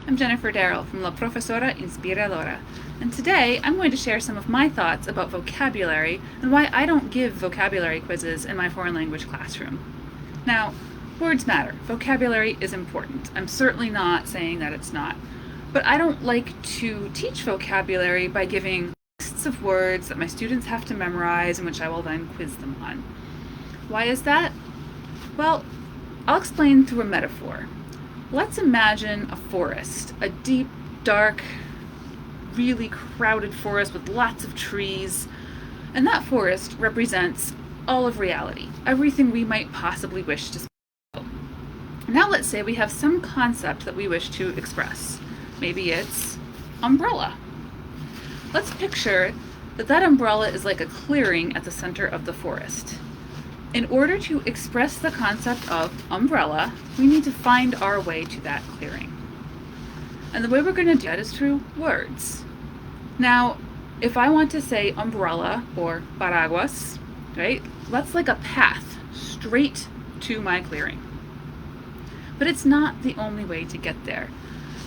I'm Jennifer Darrell from La Profesora Inspiradora, and today I'm going to share some of my thoughts about vocabulary and why I don't give vocabulary quizzes in my foreign language classroom. Now, words matter. Vocabulary is important. I'm certainly not saying that it's not. But I don't like to teach vocabulary by giving lists of words that my students have to memorize and which I will then quiz them on. Why is that? Well, I'll explain through a metaphor. Let's imagine a forest, a deep, dark, really crowded forest with lots of trees, and that forest represents all of reality, everything we might possibly wish to speak about. Now let's say we have some concept that we wish to express. Maybe it's umbrella. Let's picture that umbrella is like a clearing at the center of the forest. In order to express the concept of umbrella, we need to find our way to that clearing. And the way we're going to do that is through words. Now, if I want to say umbrella or paraguas, right, that's like a path straight to my clearing. But it's not the only way to get there.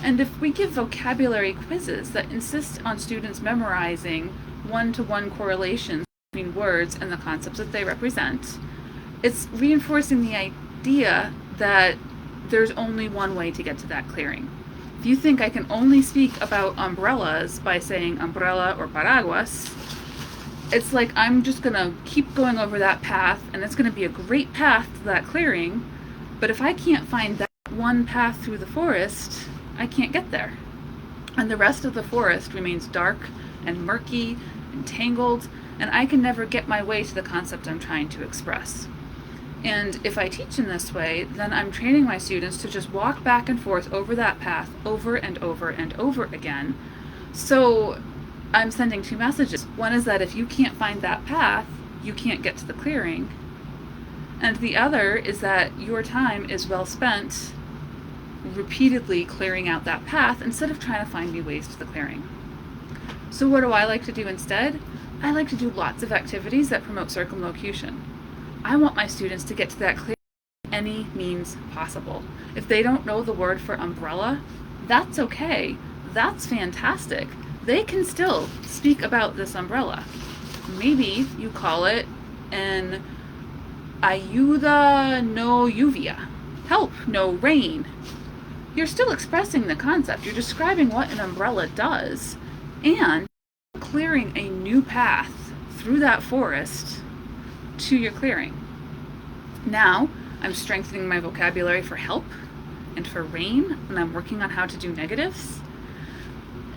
And if we give vocabulary quizzes that insist on students memorizing one-to-one correlations between words and the concepts that they represent, it's reinforcing the idea that there's only one way to get to that clearing. If you think I can only speak about umbrellas by saying umbrella or paraguas, it's like I'm just gonna keep going over that path and it's gonna be a great path to that clearing, but if I can't find that one path through the forest, I can't get there. And the rest of the forest remains dark and murky and tangled, and I can never get my way to the concept I'm trying to express. And if I teach in this way, then I'm training my students to just walk back and forth over that path over and over and over again. So I'm sending two messages. One is that if you can't find that path, you can't get to the clearing. And the other is that your time is well spent repeatedly clearing out that path instead of trying to find new ways to the clearing. So what do I like to do instead? I like to do lots of activities that promote circumlocution. I want my students to get to that clearing by any means possible. If they don't know the word for umbrella, that's okay. That's fantastic. They can still speak about this umbrella. Maybe you call it an ayuda no lluvia, help, no rain. You're still expressing the concept. You're describing what an umbrella does and clearing a new path through that forest to your clearing. Now, I'm strengthening my vocabulary for help and for rain, and I'm working on how to do negatives.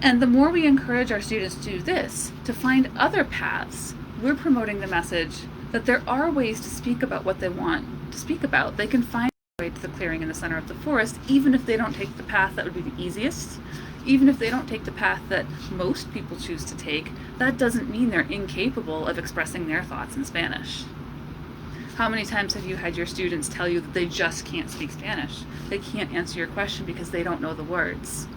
And the more we encourage our students to do this, to find other paths, we're promoting the message that there are ways to speak about what they want to speak about. They can find a way to the clearing in the center of the forest, even if they don't take the path that would be the easiest, even if they don't take the path that most people choose to take. That doesn't mean they're incapable of expressing their thoughts in Spanish. How many times have you had your students tell you that they just can't speak Spanish? They can't answer your question because they don't know the words.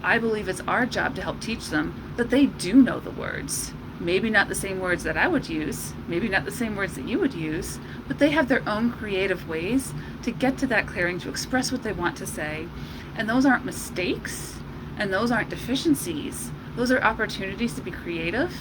I believe it's our job to help teach them that they do know the words. Maybe not the same words that I would use, maybe not the same words that you would use, but they have their own creative ways to get to that clearing, to express what they want to say. And those aren't mistakes, and those aren't deficiencies. Those are opportunities to be creative,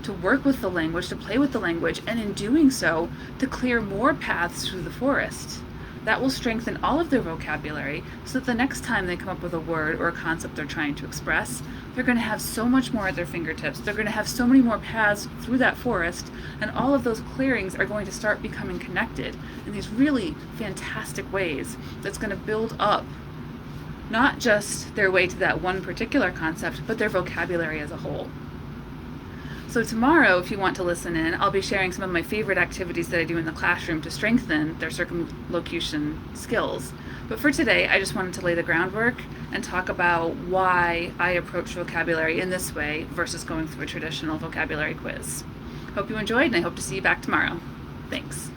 to work with the language, to play with the language, and in doing so, to clear more paths through the forest. That will strengthen all of their vocabulary so that the next time they come up with a word or a concept they're trying to express, they're going to have so much more at their fingertips. They're going to have so many more paths through that forest, and all of those clearings are going to start becoming connected in these really fantastic ways that's going to build up not just their way to that one particular concept, but their vocabulary as a whole. So tomorrow, if you want to listen in, I'll be sharing some of my favorite activities that I do in the classroom to strengthen their circumlocution skills. But for today, I just wanted to lay the groundwork and talk about why I approach vocabulary in this way versus going through a traditional vocabulary quiz. Hope you enjoyed, and I hope to see you back tomorrow. Thanks.